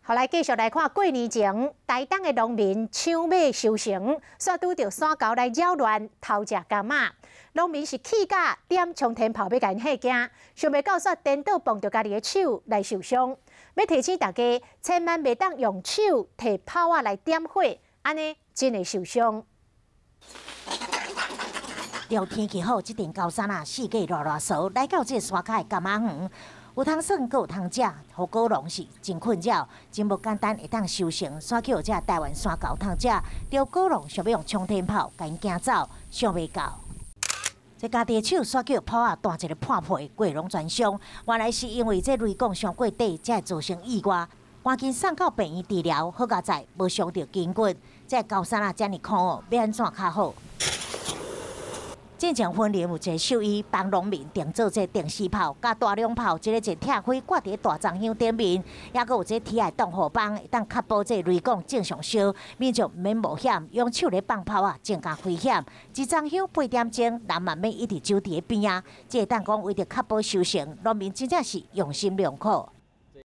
后来继续来看过年前，台东的农民抢马收成，煞拄着山猴来扰乱，偷食柑仔。农民是气甲点冲天炮要甲因吓惊，想袂到煞颠倒碰着家己的手来受伤。要提醒大家，千万袂当用手摕炮仔来点火，安尼真会受伤。要天气好，这阵高山啊，四界热热潮，来到这山脚的柑仔园。 有通耍，阁有通食，好果农是真困扰，真无简单会当收成。山去有这台湾山猴通食，着果农想要用冲天炮甲因惊走，想袂到。这家己的手山叫炮啊，弹一个破皮，过拢全伤。原来是因为这雷管上过底，才会造成意外。赶紧送到病院治疗，好佳在无伤到筋骨。这高山啊，遮尔苦哦，要安怎较好？ 进前婚礼有一个兽医帮农民定做这定时炮，甲大量炮，一个一拆开挂伫大樟香顶面，也阁有这铁的挡火帮，会当确保这雷管正常烧，民众免冒险用手咧放炮啊，增加危险。一樟香8点钟，人慢慢一直走伫边啊，这会当讲为着确保收成，农民真正是用心良苦。